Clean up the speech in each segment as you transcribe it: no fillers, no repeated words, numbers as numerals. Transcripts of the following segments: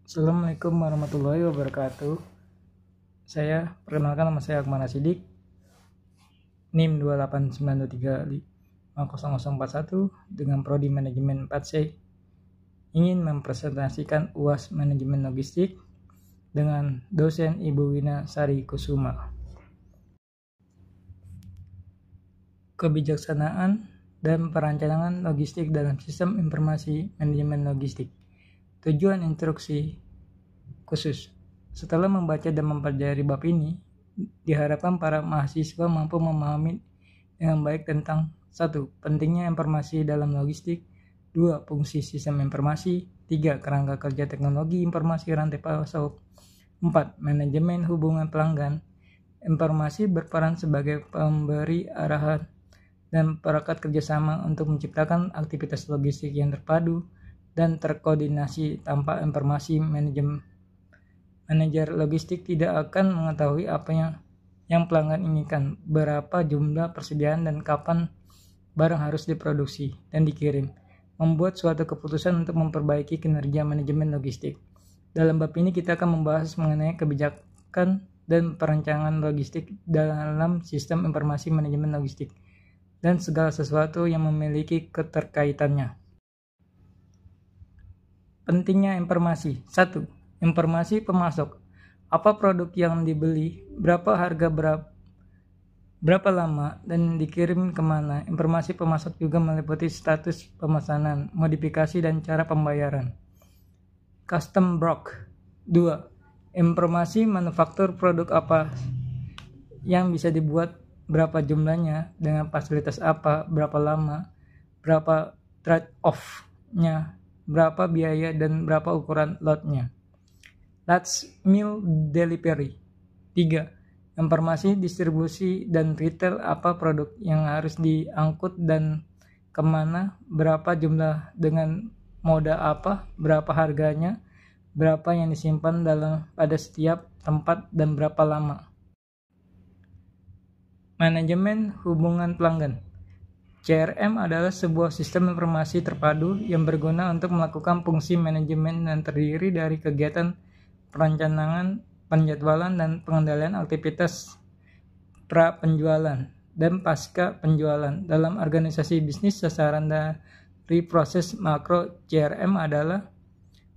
Assalamualaikum warahmatullahi wabarakatuh. Saya perkenalkan, nama saya Akmal Sidik, NIM 28923500041 dengan Prodi Manajemen 4C. Ingin mempresentasikan UAS Manajemen Logistik dengan dosen Ibu Wina Sari Kusuma. Kebijaksanaan dan perencanaan logistik dalam sistem informasi manajemen logistik. Tujuan instruksi khusus. Setelah membaca dan mempelajari bab ini, diharapkan para mahasiswa mampu memahami dengan baik tentang 1. Pentingnya informasi dalam logistik, 2. Fungsi sistem informasi, 3. Kerangka kerja teknologi informasi rantai pasok, 4. Manajemen hubungan pelanggan. Informasi berperan sebagai pemberi arahan dan perangkat kerjasama untuk menciptakan aktivitas logistik yang terpadu dan terkoordinasi. Tanpa informasi, manajer logistik tidak akan mengetahui apa yang pelanggan inginkan, berapa jumlah persediaan dan kapan barang harus diproduksi dan dikirim, membuat suatu keputusan untuk memperbaiki kinerja manajemen logistik. Dalam bab ini kita akan membahas mengenai kebijakan dan perencanaan logistik dalam sistem informasi manajemen logistik dan segala sesuatu yang memiliki keterkaitannya. Pentingnya informasi. 1. Informasi pemasok. Apa produk yang dibeli, berapa harga, berapa lama, dan dikirim kemana. Informasi pemasok juga meliputi status pemesanan, modifikasi, dan cara pembayaran. Custom block. 2. Informasi manufaktur, produk apa yang bisa dibuat, berapa jumlahnya, dengan fasilitas apa, berapa lama, berapa trade-off-nya, berapa biaya, dan berapa ukuran lotnya. Last mile delivery. 3. Informasi distribusi dan retail, apa produk yang harus diangkut dan kemana, berapa jumlah, dengan moda apa, berapa harganya, berapa yang disimpan pada setiap tempat, dan berapa lama. Manajemen hubungan pelanggan. CRM adalah sebuah sistem informasi terpadu yang berguna untuk melakukan fungsi manajemen yang terdiri dari kegiatan perencanaan, penjadwalan, dan pengendalian aktivitas pra-penjualan dan pasca penjualan. Dalam organisasi bisnis, sasaran dari proses makro CRM adalah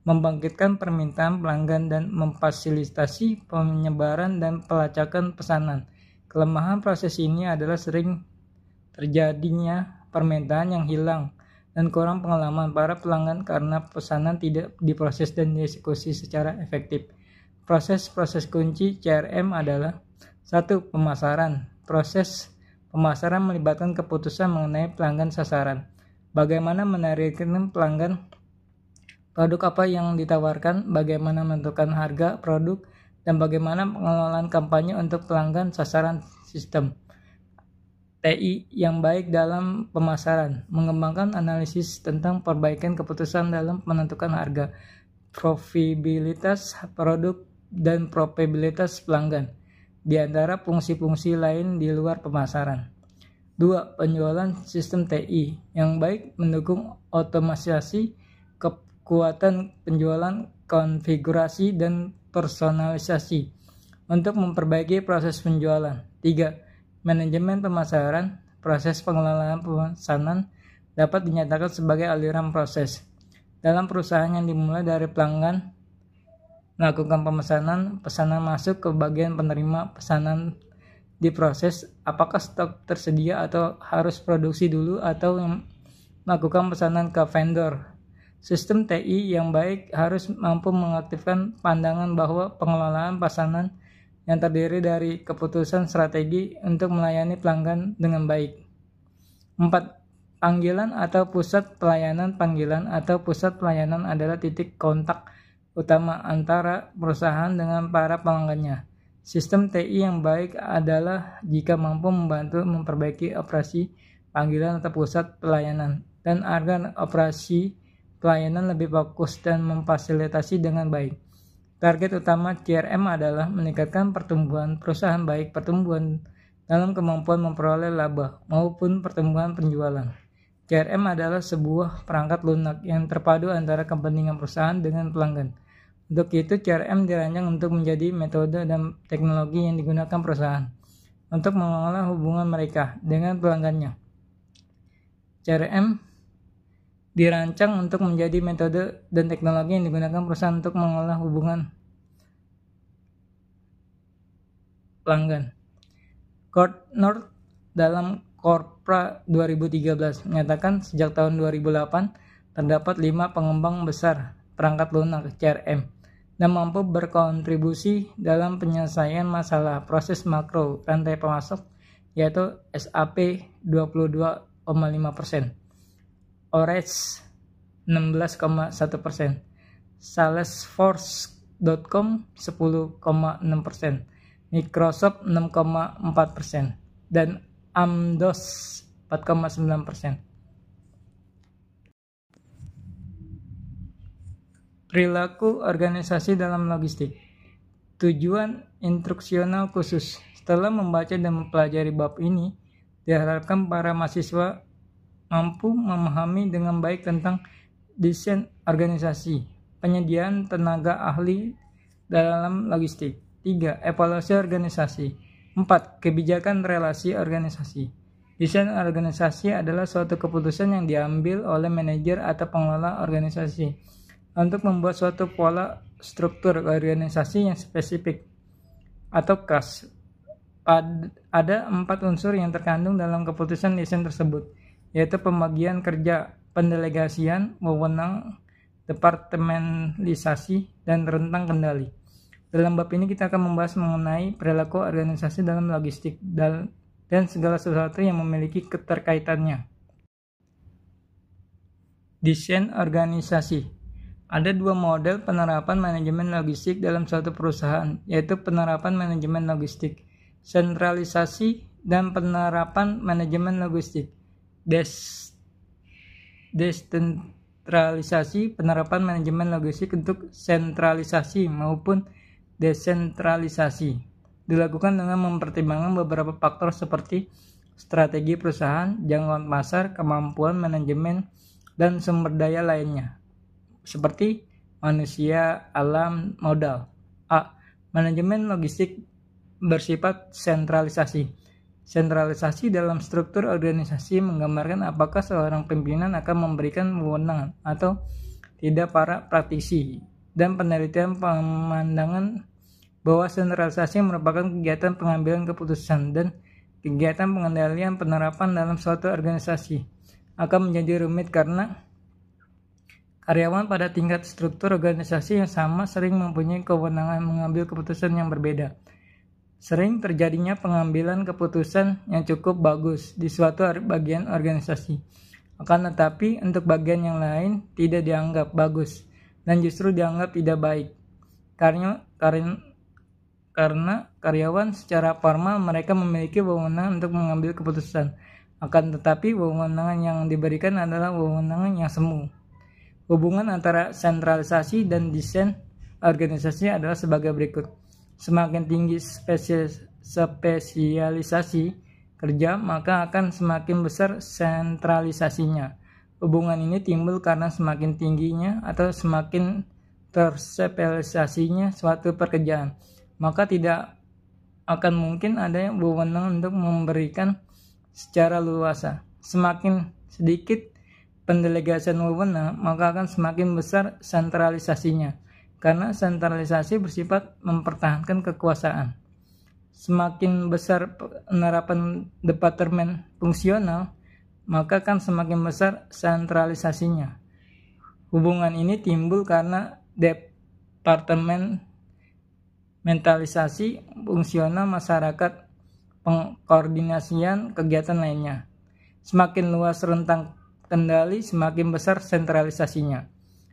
membangkitkan permintaan pelanggan dan memfasilitasi penyebaran dan pelacakan pesanan. Kelemahan proses ini adalah sering terjadinya permintaan yang hilang dan kurang pengalaman para pelanggan karena pesanan tidak diproses dan dieksekusi secara efektif. Proses kunci CRM adalah 1. Pemasaran. Proses pemasaran melibatkan keputusan mengenai pelanggan sasaran. Bagaimana menarikkan pelanggan, produk apa yang ditawarkan, bagaimana menentukan harga produk, dan bagaimana pengelolaan kampanye untuk pelanggan sasaran. Sistem TI yang baik dalam pemasaran, mengembangkan analisis tentang perbaikan keputusan dalam menentukan harga, profitabilitas produk, dan probabilitas pelanggan, di antara fungsi-fungsi lain di luar pemasaran. 2. Penjualan. Sistem TI yang baik mendukung otomatisasi, kekuatan penjualan, konfigurasi, dan personalisasi untuk memperbaiki proses penjualan. 3. Manajemen pemasaran. Proses pengelolaan pemesanan dapat dinyatakan sebagai aliran proses dalam perusahaan yang dimulai dari pelanggan melakukan pesanan masuk ke bagian penerima pesanan, diproses apakah stok tersedia atau harus produksi dulu, atau melakukan pesanan ke vendor. Sistem TI yang baik harus mampu mengaktifkan pandangan bahwa pengelolaan pesanan yang terdiri dari keputusan strategi untuk melayani pelanggan dengan baik. 4. Panggilan atau pusat pelayanan. Panggilan atau pusat pelayanan adalah titik kontak utama antara perusahaan dengan para pelanggannya. Sistem TI yang baik adalah jika mampu membantu memperbaiki operasi panggilan atau pusat pelayanan dan agar operasi pelayanan lebih fokus dan memfasilitasi dengan baik. Target utama CRM adalah meningkatkan pertumbuhan perusahaan, baik pertumbuhan dalam kemampuan memperoleh laba maupun pertumbuhan penjualan. CRM adalah sebuah perangkat lunak yang terpadu antara kepentingan perusahaan dengan pelanggan Untuk itu, CRM dirancang untuk menjadi metode dan teknologi yang digunakan perusahaan untuk mengelola hubungan mereka dengan pelanggannya. CRM dirancang untuk menjadi metode dan teknologi yang digunakan perusahaan untuk mengelola hubungan pelanggan. Gartner dalam Korpra 2013 menyatakan sejak tahun 2008 terdapat 5 pengembang besar perangkat lunak CRM dan mampu berkontribusi dalam penyelesaian masalah proses makro rantai pemasok, yaitu SAP 22,5%, Oracle 16,1%, Salesforce.com 10,6%, Microsoft 6,4%, dan Amdos 4,9%. Perilaku organisasi dalam logistik. Tujuan instruksional khusus. Setelah membaca dan mempelajari bab ini, diharapkan para mahasiswa mampu memahami dengan baik tentang desain organisasi, penyediaan tenaga ahli dalam logistik. 3. Evaluasi organisasi. 4. Kebijakan relasi organisasi. Desain organisasi adalah suatu keputusan yang diambil oleh manajer atau pengelola organisasi untuk membuat suatu pola struktur organisasi yang spesifik atau khas. Ada 4 unsur yang terkandung dalam keputusan desain tersebut, yaitu pembagian kerja, pendelegasian, wewenang, departementalisasi, dan rentang kendali. Dalam bab ini kita akan membahas mengenai perilaku organisasi dalam logistik dan segala sesuatu yang memiliki keterkaitannya. Desain organisasi. Ada 2 model penerapan manajemen logistik dalam suatu perusahaan, yaitu penerapan manajemen logistik sentralisasi dan penerapan manajemen logistik desentralisasi. Penerapan manajemen logistik untuk sentralisasi maupun desentralisasi dilakukan dengan mempertimbangkan beberapa faktor seperti strategi perusahaan, jangkauan pasar, kemampuan manajemen, dan sumber daya lainnya, seperti manusia, alam, modal. A. Manajemen logistik bersifat sentralisasi. Sentralisasi dalam struktur organisasi menggambarkan apakah seorang pimpinan akan memberikan wewenang atau tidak para praktisi, dan penelitian pemandangan bahwa sentralisasi merupakan kegiatan pengambilan keputusan dan kegiatan pengendalian penerapan dalam suatu organisasi akan menjadi rumit karena karyawan pada tingkat struktur organisasi yang sama sering mempunyai kewenangan mengambil keputusan yang berbeda. Sering terjadinya pengambilan keputusan yang cukup bagus di suatu bagian organisasi, akan tetapi untuk bagian yang lain tidak dianggap bagus dan justru dianggap tidak baik. Karena karyawan secara formal mereka memiliki wewenang untuk mengambil keputusan, akan tetapi wewenang yang diberikan adalah wewenang yang semu. Hubungan antara sentralisasi dan desain organisasi adalah sebagai berikut. Semakin tinggi spesialisasi kerja, maka akan semakin besar sentralisasinya. Hubungan ini timbul karena semakin tingginya atau semakin terspesialisasinya suatu pekerjaan, maka tidak akan mungkin ada wewenang untuk memberikan secara luasa. Semakin sedikit pendelegasian wewenang, maka akan semakin besar sentralisasinya, karena sentralisasi bersifat mempertahankan kekuasaan. Semakin besar penerapan departemen fungsional, maka akan semakin besar sentralisasinya. Hubungan ini timbul karena departemen mentalisasi fungsional masyarakat, pengkoordinasian kegiatan lainnya. Semakin luas rentang kendali, semakin besar sentralisasinya.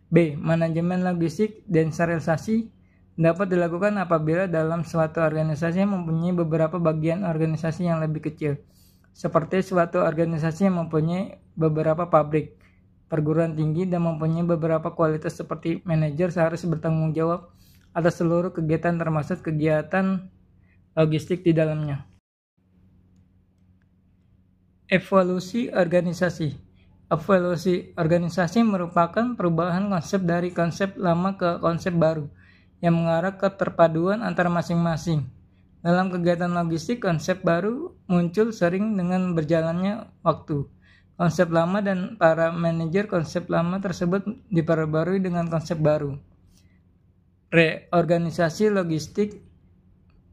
B. Manajemen logistik desentralisasi dapat dilakukan apabila dalam suatu organisasi mempunyai beberapa bagian organisasi yang lebih kecil, seperti suatu organisasi yang mempunyai beberapa pabrik, perguruan tinggi, dan mempunyai beberapa kualitas seperti manajer seharusnya bertanggung jawab atas seluruh kegiatan termasuk kegiatan logistik di dalamnya. Evolusi organisasi. Evolusi organisasi merupakan perubahan konsep dari konsep lama ke konsep baru yang mengarah ke terpaduan antara masing-masing. Dalam kegiatan logistik, konsep baru muncul sering dengan berjalannya waktu. Konsep lama dan para manajer konsep lama tersebut diperbarui dengan konsep baru. Reorganisasi logistik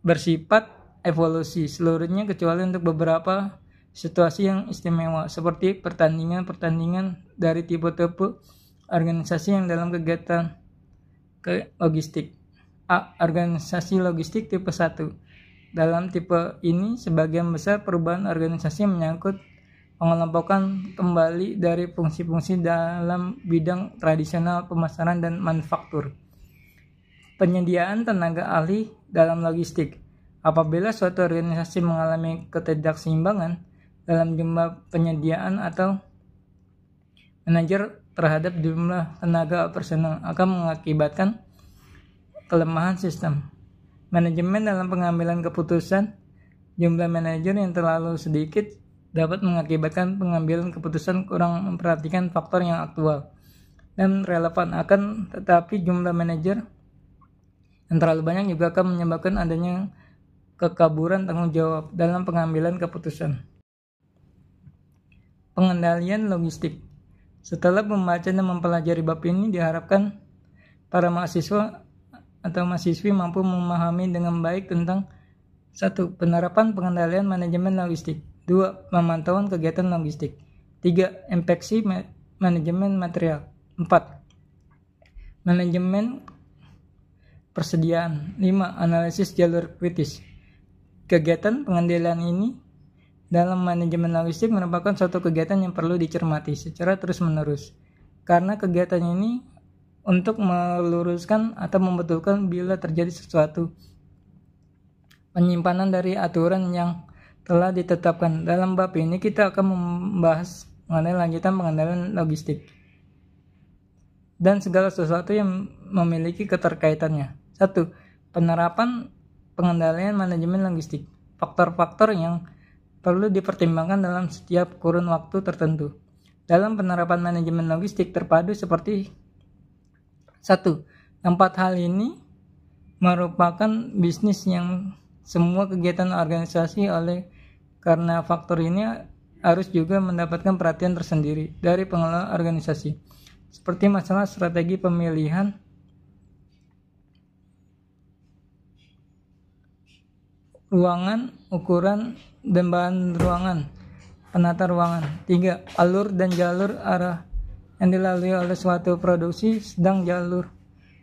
bersifat evolusi seluruhnya kecuali untuk beberapa situasi yang istimewa seperti pertandingan dari tipe-tipe organisasi yang dalam kegiatan logistik. A. Organisasi logistik tipe 1. Dalam tipe ini sebagian besar perubahan organisasi menyangkut pengelompokan kembali dari fungsi-fungsi dalam bidang tradisional pemasaran dan manufaktur. Penyediaan tenaga ahli dalam logistik. Apabila suatu organisasi mengalami ketidakseimbangan dalam jumlah penyediaan atau manajer terhadap jumlah tenaga personel akan mengakibatkan kelemahan sistem. Manajemen dalam pengambilan keputusan, jumlah manajer yang terlalu sedikit dapat mengakibatkan pengambilan keputusan kurang memperhatikan faktor yang aktual dan relevan, akan tetapi jumlah manajer yang terlalu banyak juga akan menyebabkan adanya kekaburan tanggung jawab dalam pengambilan keputusan. Pengendalian logistik. Setelah membaca dan mempelajari bab ini, diharapkan para mahasiswa atau mahasiswi mampu memahami dengan baik tentang 1. Penerapan pengendalian manajemen logistik. 2. Pemantauan kegiatan logistik. 3. Inspeksi manajemen material. 4. Manajemen persediaan. 5. Analisis jalur kritis. Kegiatan pengendalian ini dalam manajemen logistik merupakan suatu kegiatan yang perlu dicermati secara terus-menerus, karena kegiatan ini untuk meluruskan atau membetulkan bila terjadi sesuatu penyimpanan dari aturan yang telah ditetapkan. Dalam bab ini kita akan membahas mengenai lanjutan pengendalian logistik dan segala sesuatu yang memiliki keterkaitannya. 1. Penerapan pengendalian manajemen logistik. Faktor-faktor yang perlu dipertimbangkan dalam setiap kurun waktu tertentu. Dalam penerapan manajemen logistik terpadu seperti 1. 4 hal ini merupakan bisnis yang semua kegiatan organisasi oleh karena faktor ini harus juga mendapatkan perhatian tersendiri dari pengelola organisasi, seperti masalah strategi pemilihan ruangan, ukuran dan bahan ruangan, penata ruangan. 3. Alur dan jalur arah yang dilalui oleh suatu produksi, sedang jalur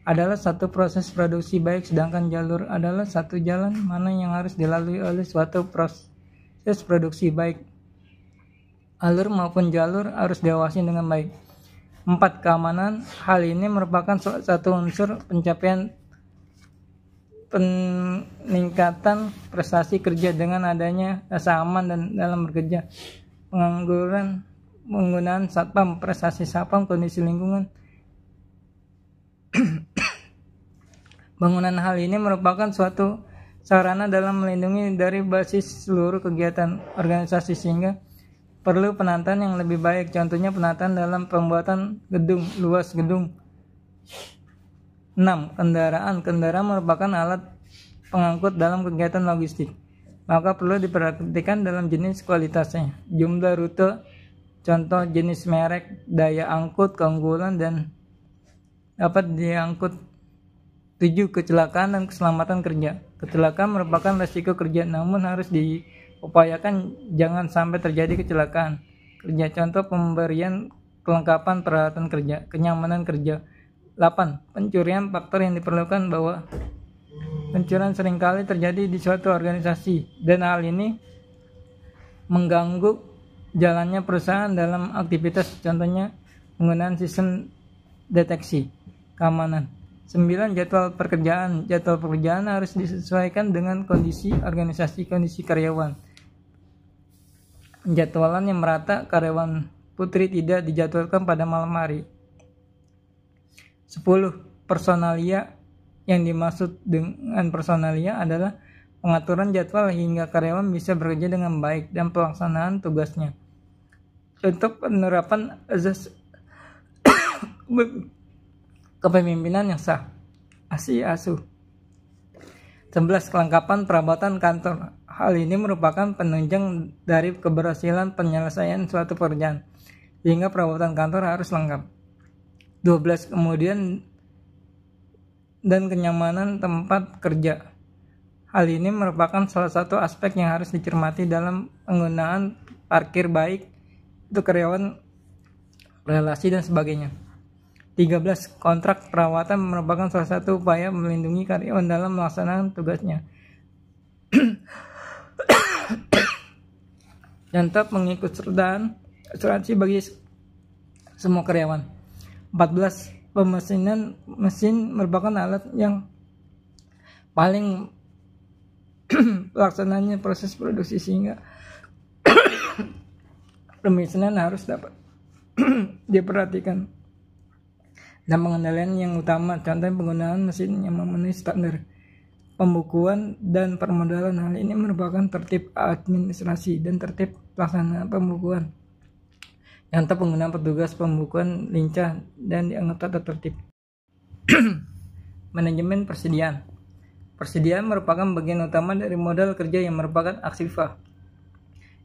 adalah satu proses produksi baik, sedangkan jalur adalah satu jalan mana yang harus dilalui oleh suatu proses produksi baik. Alur maupun jalur harus diawasi dengan baik. 4. Keamanan. Hal ini merupakan satu unsur pencapaian peningkatan prestasi kerja dengan adanya rasa aman dan dalam bekerja. Penggunaan satpam, prestasi satpam, kondisi lingkungan. Bangunan hal ini merupakan suatu sarana dalam melindungi dari basis seluruh kegiatan organisasi sehingga perlu penataan yang lebih baik. Contohnya penataan dalam pembuatan gedung, luas gedung. 6. Kendaraan merupakan alat pengangkut dalam kegiatan logistik, maka perlu diperhatikan dalam jenis kualitasnya, jumlah rute, contoh jenis merek, daya angkut, keunggulan, dan dapat diangkut. 7. Kecelakaan dan keselamatan kerja. Kecelakaan merupakan resiko kerja, namun harus diupayakan jangan sampai terjadi kecelakaan kerja, contoh pemberian kelengkapan peralatan kerja, kenyamanan kerja. 8. Pencurian. Faktor yang diperlukan bahwa pencurian seringkali terjadi di suatu organisasi dan hal ini mengganggu jalannya perusahaan dalam aktivitas, contohnya penggunaan sistem deteksi keamanan. 9. Jadwal pekerjaan. Jadwal pekerjaan harus disesuaikan dengan kondisi organisasi, kondisi karyawan. Penjadwalan yang merata, karyawan putri tidak dijadwalkan pada malam hari. 10. Personalia. Yang dimaksud dengan personalia adalah pengaturan jadwal hingga karyawan bisa bekerja dengan baik dan pelaksanaan tugasnya. Contoh penerapan azas kepemimpinan yang sah. ASI ASU. 11. Kelengkapan perabot kantor. Hal ini merupakan penunjang dari keberhasilan penyelesaian suatu pekerjaan, sehingga perabotan kantor harus lengkap. 12. Kemudian dan kenyamanan tempat kerja. Hal ini merupakan salah satu aspek yang harus dicermati dalam penggunaan parkir baik untuk karyawan, relasi, dan sebagainya. 13. Kontrak perawatan merupakan salah satu upaya melindungi karyawan dalam melaksanakan tugasnya. Contoh pengikutsertaan asuransi bagi semua karyawan. 14. Pemesinan mesin merupakan alat yang paling pelaksananya proses produksi, sehingga pemesinan harus dapat diperhatikan. Dan pengendalian yang utama, contoh penggunaan mesin yang memenuhi standar pembukuan dan permodalan. Hal ini merupakan tertib administrasi dan tertib pelaksanaan pembukuan. Contoh penggunaan petugas pembukuan lincah dan dianggap tata tertib. Manajemen persediaan. Persediaan merupakan bagian utama dari modal kerja yang merupakan aksifah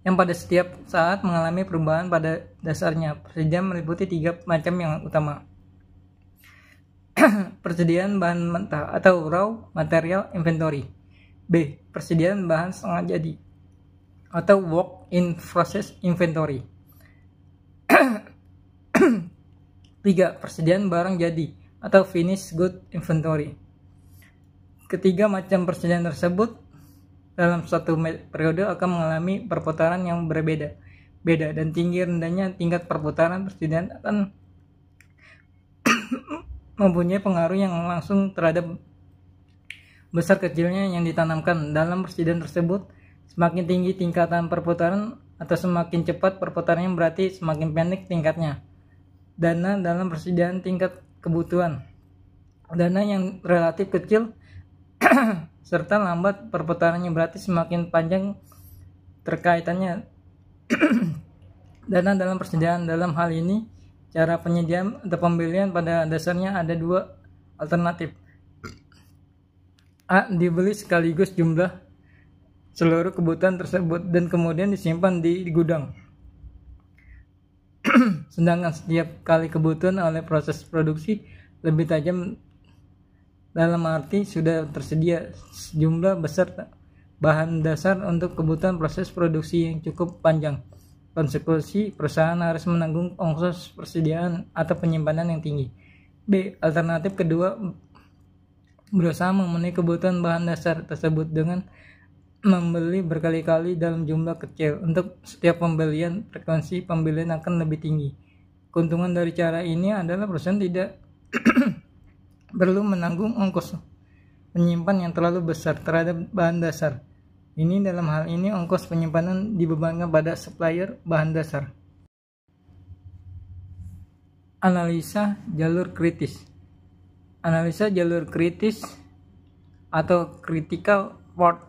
yang pada setiap saat mengalami perubahan pada dasarnya. Persediaan meliputi 3 macam yang utama. Persediaan bahan mentah atau raw material inventory. B. Persediaan bahan setengah jadi atau work in process inventory. 3. Persediaan barang jadi atau finished good inventory. Ketiga macam persediaan tersebut dalam suatu periode akan mengalami perputaran yang berbeda dan tinggi rendahnya tingkat perputaran persediaan akan mempunyai pengaruh yang langsung terhadap besar kecilnya yang ditanamkan dalam persediaan tersebut. Semakin tinggi tingkatan perputaran atau semakin cepat perputarannya berarti semakin pendek tingkatnya. Dana dalam persediaan tingkat kebutuhan. Dana yang relatif kecil serta lambat perputarannya berarti semakin panjang terkaitannya. Dana dalam persediaan. Dalam hal ini cara penyediaan atau pembelian pada dasarnya ada 2 alternatif. A. Dibeli sekaligus jumlah seluruh kebutuhan tersebut dan kemudian disimpan di gudang. Sedangkan setiap kali kebutuhan oleh proses produksi lebih tajam, dalam arti sudah tersedia sejumlah besar bahan dasar untuk kebutuhan proses produksi yang cukup panjang. Konsekuensi perusahaan harus menanggung ongkos persediaan atau penyimpanan yang tinggi. B. Alternatif kedua, berusaha memenuhi kebutuhan bahan dasar tersebut dengan membeli berkali-kali dalam jumlah kecil. Untuk setiap pembelian, frekuensi pembelian akan lebih tinggi. Keuntungan dari cara ini adalah perusahaan tidak perlu menanggung ongkos penyimpan yang terlalu besar terhadap bahan dasar. Ini dalam hal ini ongkos penyimpanan dibebankan pada supplier bahan dasar. Analisa jalur kritis. Analisa jalur kritis atau critical path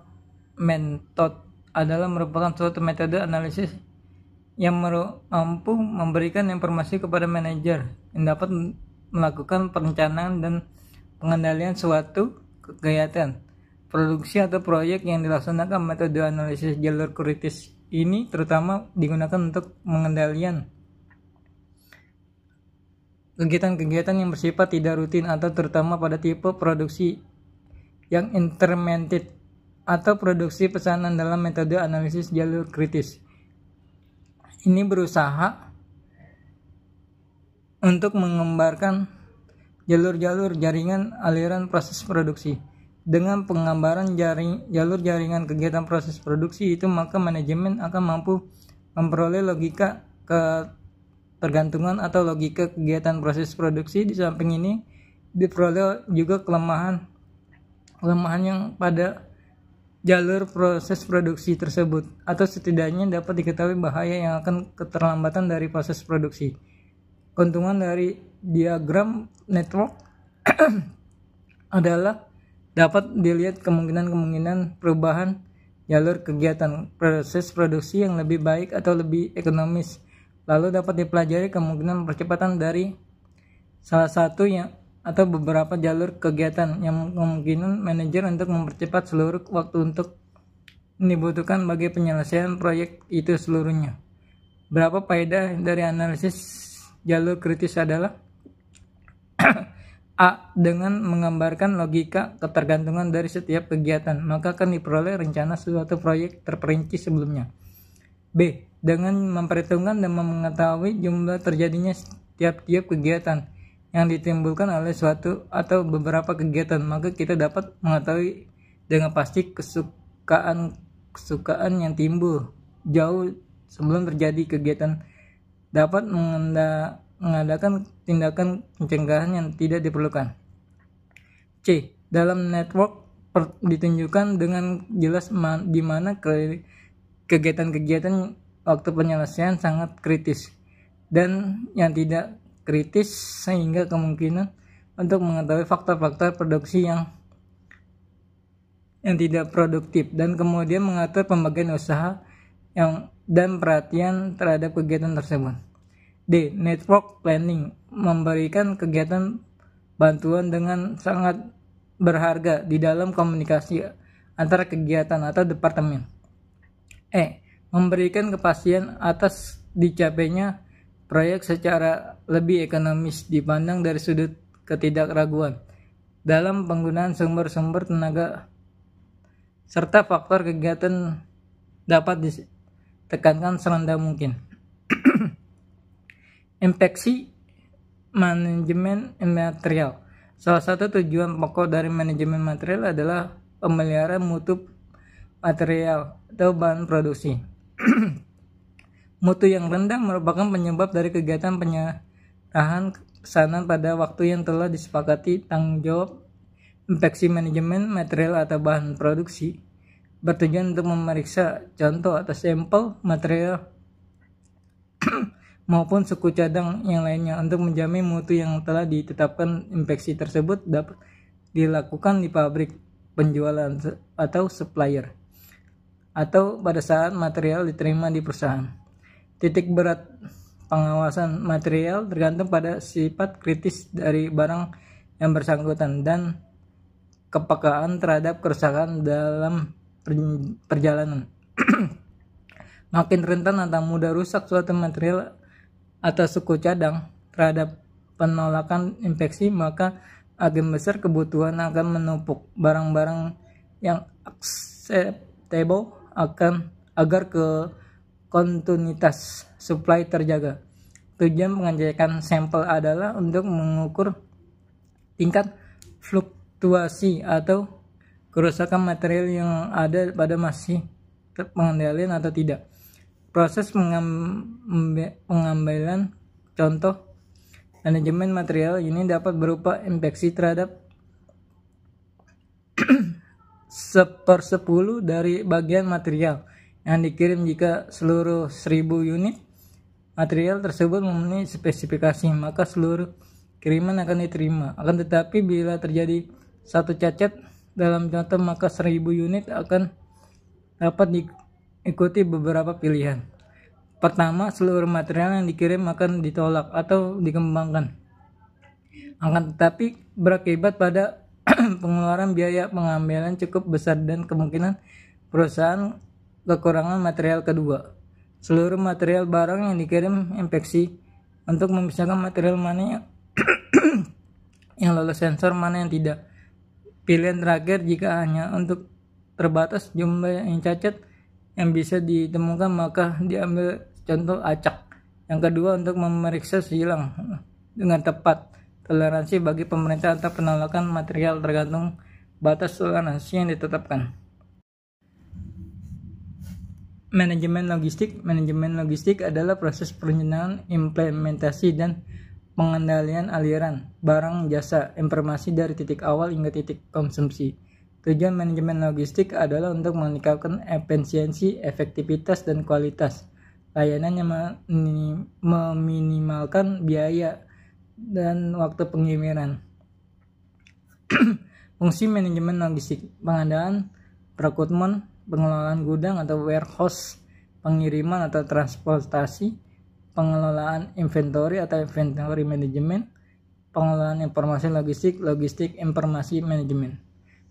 method adalah merupakan suatu metode analisis yang mampu memberikan informasi kepada manajer yang dapat melakukan perencanaan dan pengendalian suatu kegiatan produksi atau proyek yang dilaksanakan. Metode analisis jalur kritis ini terutama digunakan untuk pengendalian kegiatan-kegiatan yang bersifat tidak rutin atau terutama pada tipe produksi yang intermittent atau produksi pesanan. Dalam metode analisis jalur kritis ini berusaha untuk menggambarkan jalur-jalur jaringan aliran proses produksi. Dengan penggambaran jalur jaringan kegiatan proses produksi itu, maka manajemen akan mampu memperoleh logika ketergantungan atau logika kegiatan proses produksi. Di samping ini diperoleh juga kelemahan yang pada jalur proses produksi tersebut, atau setidaknya dapat diketahui bahaya yang akan keterlambatan dari proses produksi. Keuntungan dari diagram network adalah dapat dilihat kemungkinan perubahan jalur kegiatan proses produksi yang lebih baik atau lebih ekonomis. Lalu dapat dipelajari kemungkinan percepatan dari salah satu yang atau beberapa jalur kegiatan yang memungkinkan manajer untuk mempercepat seluruh waktu untuk dibutuhkan bagi penyelesaian proyek itu seluruhnya. Berapa faedah dari analisis jalur kritis adalah A. Dengan menggambarkan logika ketergantungan dari setiap kegiatan, maka akan diperoleh rencana suatu proyek terperinci sebelumnya. B. Dengan memperhitungkan dan mengetahui jumlah terjadinya tiap-tiap kegiatan yang ditimbulkan oleh suatu atau beberapa kegiatan, maka kita dapat mengetahui dengan pasti kesukaan yang timbul jauh sebelum terjadi kegiatan, dapat mengadakan tindakan pencegahan yang tidak diperlukan. C. Dalam network ditunjukkan dengan jelas di mana kegiatan-kegiatan waktu penyelesaian sangat kritis dan yang tidak kritis, sehingga kemungkinan untuk mengetahui faktor-faktor produksi yang tidak produktif dan kemudian mengatur pembagian usaha dan perhatian terhadap kegiatan tersebut. D. Network planning memberikan kegiatan bantuan dengan sangat berharga di dalam komunikasi antara kegiatan atau departemen. E. Memberikan kepastian atas dicapainya proyek secara lebih ekonomis dipandang dari sudut ketidakraguan dalam penggunaan sumber-sumber tenaga serta faktor kegiatan dapat ditekankan serendah mungkin. Impaksi manajemen material. Salah satu tujuan pokok dari manajemen material adalah pemeliharaan mutu material atau bahan produksi. Mutu yang rendah merupakan penyebab dari kegiatan penyerahan pesanan pada waktu yang telah disepakati. Tanggung jawab inspeksi manajemen material atau bahan produksi bertujuan untuk memeriksa contoh atau sampel material maupun suku cadang yang lainnya untuk menjamin mutu yang telah ditetapkan inspeksi tersebut dapat dilakukan di pabrik penjualan atau supplier atau pada saat material diterima di perusahaan. Titik berat pengawasan material tergantung pada sifat kritis dari barang yang bersangkutan dan kepekaan terhadap kerusakan dalam perjalanan. Makin rentan atau mudah rusak suatu material atau suku cadang terhadap penolakan inspeksi, maka agen besar kebutuhan akan menumpuk barang-barang yang acceptable agar kontinuitas supply terjaga. Tujuan pengecekan sampel adalah untuk mengukur tingkat fluktuasi atau kerusakan material yang ada pada masih pengendalian atau tidak. Proses pengambilan contoh manajemen material ini dapat berupa inspeksi terhadap 1/10 dari bagian material yang dikirim. Jika seluruh 1000 unit material tersebut memenuhi spesifikasi, maka seluruh kiriman akan diterima. Akan tetapi bila terjadi satu cacat dalam contoh, maka 1000 unit akan dapat diikuti beberapa pilihan. Pertama, seluruh material yang dikirim akan ditolak atau dikembangkan. Akan tetapi berakibat pada pengeluaran biaya pengambilan cukup besar dan kemungkinan perusahaan kekurangan material. Kedua, seluruh material barang yang dikirim inspeksi untuk memisahkan material mana yang lolos sensor, mana yang tidak. Pilihan terakhir, jika hanya untuk terbatas jumlah yang cacat yang bisa ditemukan, maka diambil contoh acak. Yang kedua, untuk memeriksa silang dengan tepat. Toleransi bagi pemerintah atau penolakan material tergantung batas toleransi yang ditetapkan. Manajemen logistik adalah proses perencanaan, implementasi, dan pengendalian aliran barang, jasa, informasi dari titik awal hingga titik konsumsi. Tujuan manajemen logistik adalah untuk meningkatkan efisiensi, efektivitas, dan kualitas layanan yang meminimalkan biaya dan waktu pengiriman. Fungsi manajemen logistik: pengadaan, rekrutmen, pengelolaan gudang atau warehouse, pengiriman atau transportasi, pengelolaan inventory atau inventory management, pengelolaan informasi logistik informasi manajemen.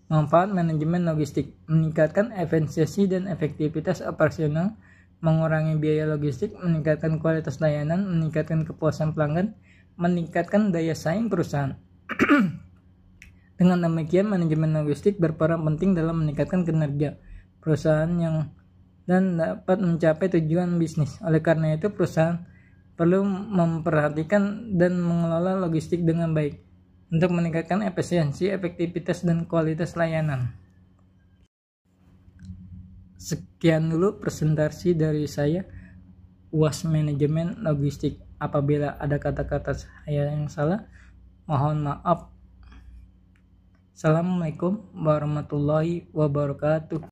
Manfaat manajemen logistik: meningkatkan efisiensi dan efektivitas operasional, mengurangi biaya logistik, meningkatkan kualitas layanan, meningkatkan kepuasan pelanggan, meningkatkan daya saing perusahaan. Dengan demikian, manajemen logistik berperan penting dalam meningkatkan kinerja perusahaan dan dapat mencapai tujuan bisnis. Oleh karena itu, perusahaan perlu memperhatikan dan mengelola logistik dengan baik untuk meningkatkan efisiensi, efektivitas, dan kualitas layanan. Sekian dulu presentasi dari saya, UAS Manajemen Logistik. Apabila ada kata-kata saya yang salah, mohon maaf. Assalamualaikum warahmatullahi wabarakatuh.